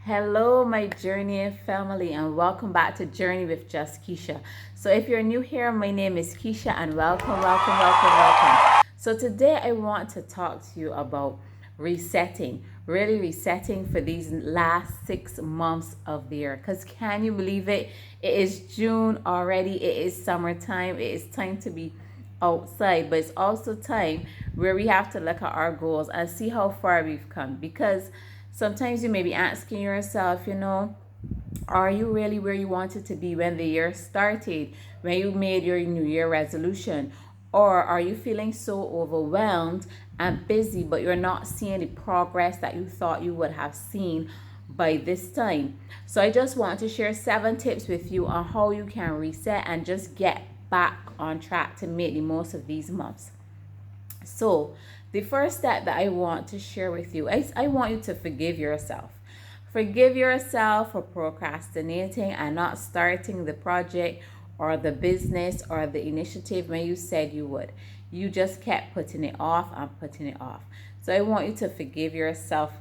Hello, my Journey family, and welcome back to Journey with Just Keisha. So, if you're new here, my name is Keisha, and welcome. So, today I want to talk to you about resetting, really resetting for these last 6 months of the year. Because, can you believe it? It is June already, it is summertime, it is time to be outside, but it's also time where we have to look at our goals and see how far we've come. Because sometimes you may be asking yourself, are you really where you wanted to be when the year started, when you made your New Year resolution? Or are you feeling so overwhelmed and busy, but you're not seeing the progress that you thought you would have seen by this time? So I just want to share 7 tips with you on how you can reset and just get back on track to make the most of these months. So, the first step that I want to share with you is I want you to forgive yourself. Forgive yourself for procrastinating and not starting the project or the business or the initiative when you said you would. You just kept putting it off and putting it off. So, I want you to forgive yourself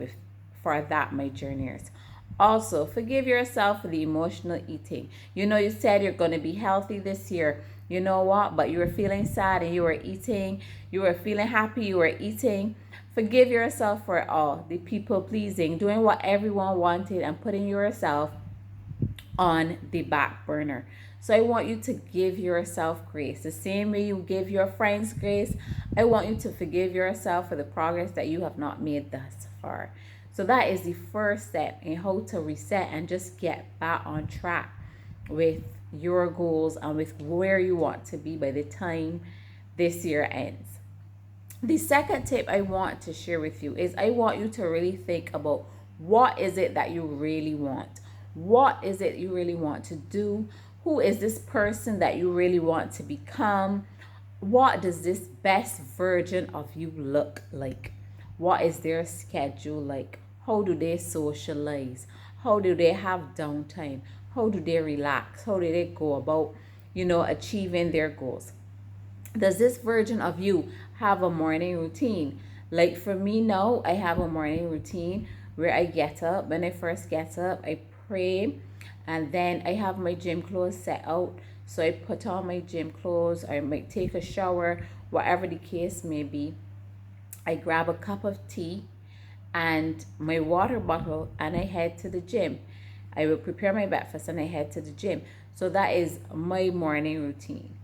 for that, my journeyers. Also, forgive yourself for the emotional eating. You said you're going to be healthy this year. You know what? But you were feeling sad and you were eating. You were feeling happy, you were eating. Forgive yourself for it all. The people pleasing, doing what everyone wanted, and putting yourself on the back burner. So I want you to give yourself grace. The same way you give your friends grace, I want you to forgive yourself for the progress that you have not made thus far. So that is the first step in how to reset and just get back on track with your goals and with where you want to be by the time this year ends. The second tip I want to share with you is I want you to really think about what is it that you really want? What is it you really want to do? Who is this person that you really want to become? What does this best version of you look like? What is their schedule like? How do they socialize? How do they have downtime? How do they relax? How do they go about, achieving their goals? Does this version of you have a morning routine? Like for me now, I have a morning routine where I get up. When I first get up, I pray, and then I have my gym clothes set out. So I put on my gym clothes, I might take a shower, whatever the case may be. I grab a cup of tea and my water bottle, and I head to the gym. I will prepare my breakfast and I head to the gym. So that is my morning routine.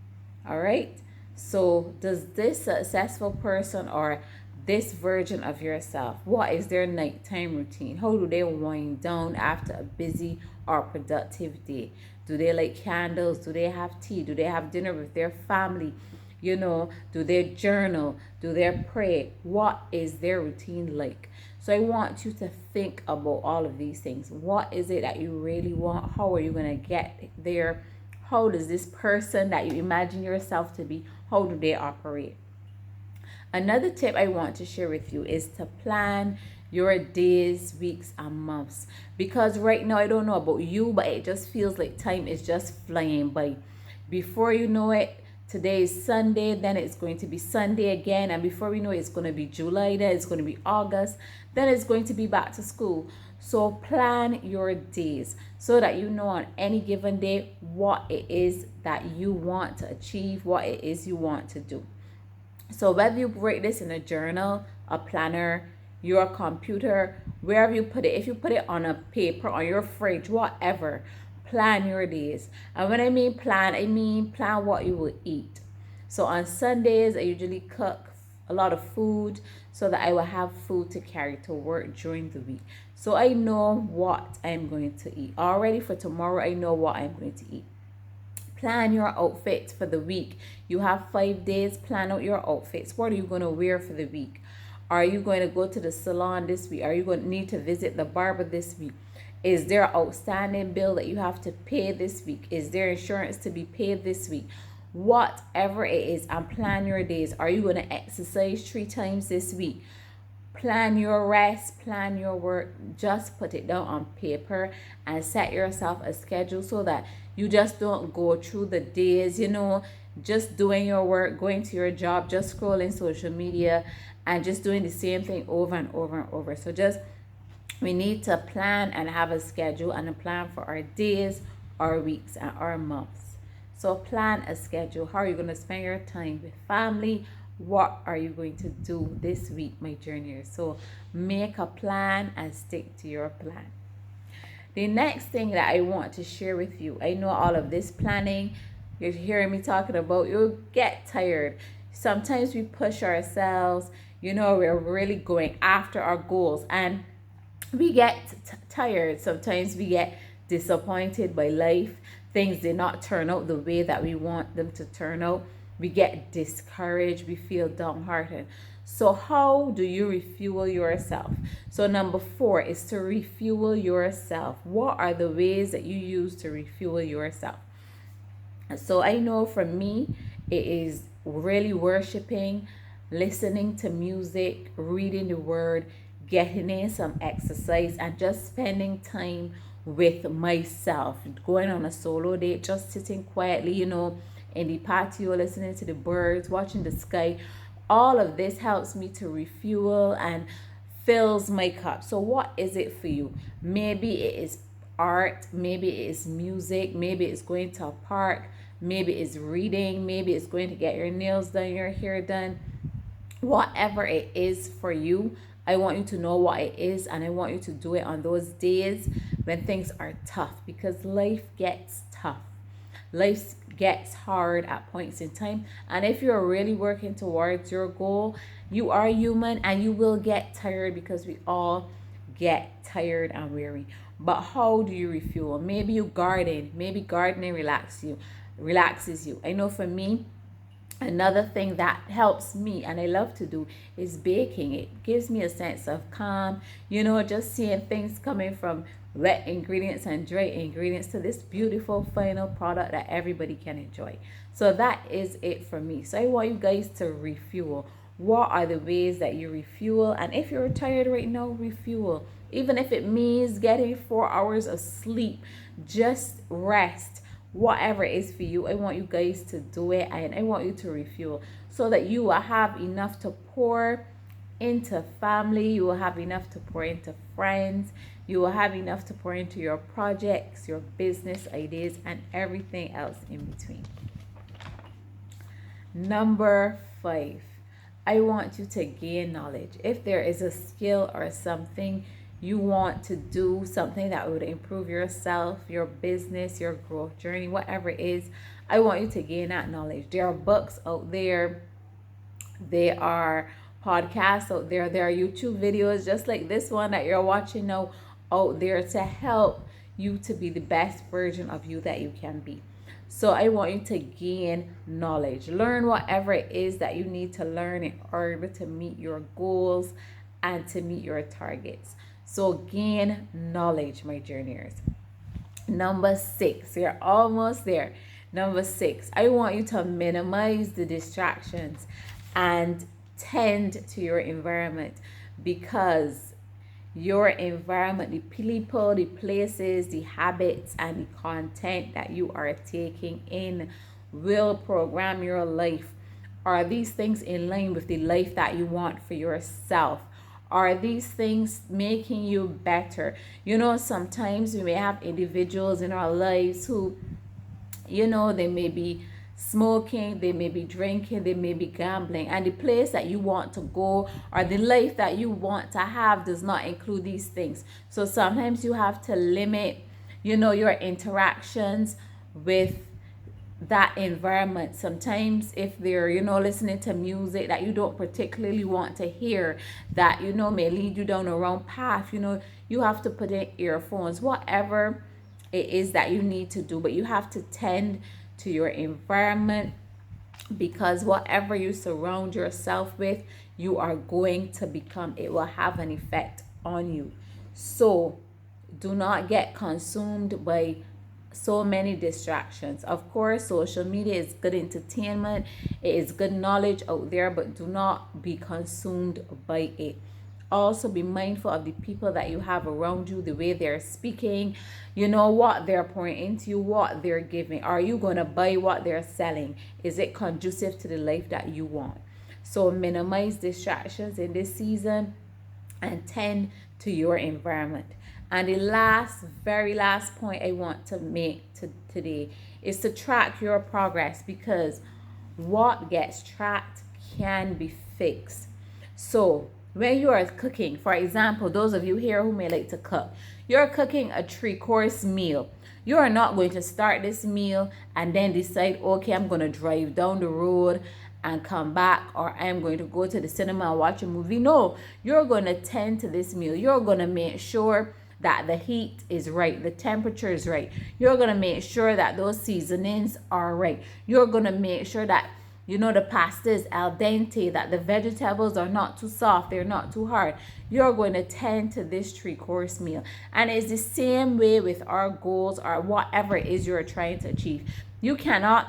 All right. So does this successful person or this version of yourself, what is their nighttime routine? How do they wind down after a busy or productive day? Do they light candles? Do they have tea? Do they have dinner with their family? Do they journal? Do they pray? What is their routine like? So I want you to think about all of these things. What is it that you really want? How are you going to get there? How does this person that you imagine yourself to be, how do they operate? Another tip I want to share with you is to plan your days, weeks, and months. Because right now, I don't know about you, but it just feels like time is just flying by. Before you know it, today is Sunday, then it's going to be Sunday again, and before we know it, it's going to be July, then it's going to be August, then it's going to be back to school. So plan your days so that you know on any given day what it is that you want to achieve, what it is you want to do. So whether you write this in a journal, a planner, your computer, wherever you put it, if you put it on a paper, on your fridge, whatever, plan your days. And when I mean plan what you will eat. So on Sundays, I usually cook a lot of food so that I will have food to carry to work during the week. So I know what I'm going to eat. Already for tomorrow, I know what I'm going to eat. Plan your outfits for the week. You have 5 days, plan out your outfits. What are you going to wear for the week? Are you going to go to the salon this week? Are you going to need to visit the barber this week? Is there an outstanding bill that you have to pay this week? Is there insurance to be paid this week? Whatever it is, and plan your days. Are you going to exercise 3 times this week? Plan your rest, plan your work. Just put it down on paper and set yourself a schedule so that you just don't go through the days, just doing your work, going to your job, just scrolling social media and just doing the same thing over and over and over. So just We need to plan and have a schedule and a plan for our days, our weeks, and our months. So plan a schedule. How are you going to spend your time with family? What are you going to do this week, my journeyers? So make a plan and stick to your plan. The next thing that I want to share with you, I know all of this planning you're hearing me talking about, you'll get tired. Sometimes we push ourselves, we're really going after our goals and we get tired. Sometimes we get disappointed by life. Things did not turn out the way that we want them to turn out. We get discouraged. We feel downhearted. So how do you refuel yourself? So number 4 is to refuel yourself. What are the ways that you use to refuel yourself? So I know for me, it is really worshiping, listening to music, reading the word, getting in some exercise, and just spending time with myself. Going on a solo date, just sitting quietly, in the patio, listening to the birds, watching the sky. All of this helps me to refuel and fills my cup. So what is it for you? Maybe it is art, maybe it is music, maybe it's going to a park, maybe it's reading, maybe it's going to get your nails done, your hair done. Whatever it is for you, I want you to know what it is, and I want you to do it on those days when things are tough, because life gets tough. Life gets hard at points in time, and if you're really working towards your goal, you are human and you will get tired, because we all get tired and weary. But how do you refuel? Maybe you garden. Maybe gardening relaxes you. I know for me, another thing that helps me and I love to do is baking. It gives me a sense of calm, just seeing things coming from wet ingredients and dry ingredients to this beautiful final product that everybody can enjoy. So that is it for me. So I want you guys to refuel. What are the ways that you refuel? And if you're tired right now, refuel. Even if it means getting 4 hours of sleep, just rest. Whatever it is for you, I want you guys to do it, and I want you to refuel so that you will have enough to pour into family, you will have enough to pour into friends, you will have enough to pour into your projects, your business ideas, and everything else in between. Number 5, I want you to gain knowledge. If there is a skill or something you want to do, something that would improve yourself, your business, your growth journey, whatever it is, I want you to gain that knowledge. There are books out there, there are podcasts out there, there are YouTube videos just like this one that you're watching now out there to help you to be the best version of you that you can be. So I want you to gain knowledge. Learn whatever it is that you need to learn in order to meet your goals and to meet your targets. So gain knowledge, my journeyers. Number 6, you're almost there. Number 6, I want you to minimize the distractions and tend to your environment, because your environment, the people, the places, the habits, and the content that you are taking in will program your life. Are these things in line with the life that you want for yourself? Are these things making you better? Sometimes we may have individuals in our lives who, they may be smoking, they may be drinking, they may be gambling, and the place that you want to go or the life that you want to have does not include these things. So sometimes you have to limit, your interactions with that environment. Sometimes if they're listening to music that you don't particularly want to hear, that may lead you down a wrong path, you have to put in earphones, whatever it is that you need to do. But you have to tend to your environment, because whatever you surround yourself with, you are going to become. It will have an effect on you. So do not get consumed by so many distractions. Of course, social media is good entertainment, it is good knowledge out there, but do not be consumed by it. Also be mindful of the people that you have around you, the way they're speaking, what they're pouring into you, what they're giving. Are you going to buy what they're selling? Is it conducive to the life that you want? So minimize distractions in this season and tend to your environment. And the very last point I want to make today is to track your progress, because what gets tracked can be fixed. So when you are cooking, for example, those of you here who may like to cook, you're cooking a 3-course meal. You are not going to start this meal and then decide, okay, I'm going to drive down the road and come back, or I'm going to go to the cinema and watch a movie. No, you're going to tend to this meal. You're going to make sure that the heat is right, the temperature is right. You're going to make sure that those seasonings are right. You're going to make sure that, you know, the pasta is al dente, that the vegetables are not too soft, they're not too hard. You're going to tend to this 3-course meal. And it's the same way with our goals or whatever it is you're trying to achieve. You cannot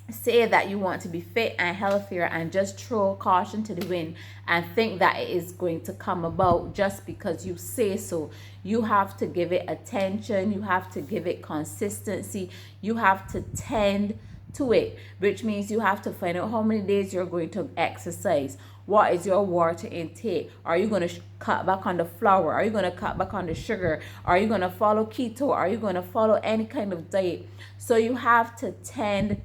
say that you want to be fit and healthier and just throw caution to the wind and think that it is going to come about just because you say so. You have to give it attention. You have to give it consistency. You have to tend to it, which means you have to find out how many days you're going to exercise. What is your water intake? Are you going to cut back on the flour? Are you going to cut back on the sugar? Are you going to follow keto? Are you going to follow any kind of diet? So you have to tend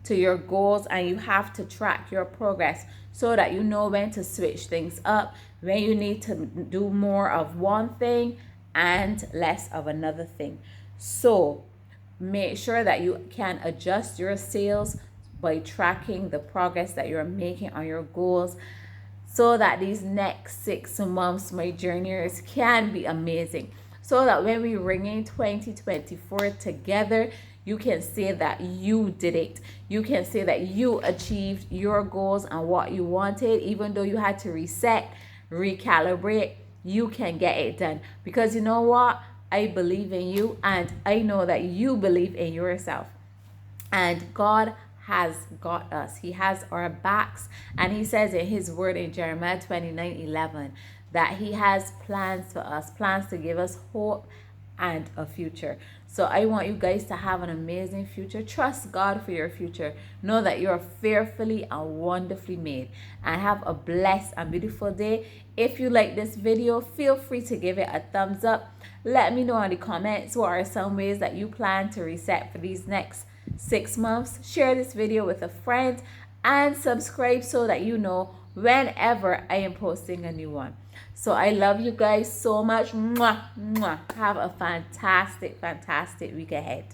to your goals, and you have to track your progress so that you know when to switch things up, when you need to do more of one thing and less of another thing. So make sure that you can adjust your sales by tracking the progress that you're making on your goals, so that these next 6 months, my journeyers, can be amazing. So that when we ring in 2024 together, you can say that you did it. You can say that you achieved your goals and what you wanted, even though you had to reset, recalibrate. You can get it done, because you know what? I believe in you, and I know that you believe in yourself. And God has got us. He has our backs. And he says in his word in Jeremiah 29:11 that he has plans for us, plans to give us hope and a future. So I want you guys to have an amazing future. Trust God for your future. Know that you're fearfully and wonderfully made. And have a blessed and beautiful day. If you like this video, feel free to give it a thumbs up. Let me know in the comments what are some ways that you plan to reset for these next 6 months. Share this video with a friend and subscribe so that you know whenever I am posting a new one. So I love you guys so much. Mwah, mwah. Have a fantastic week ahead.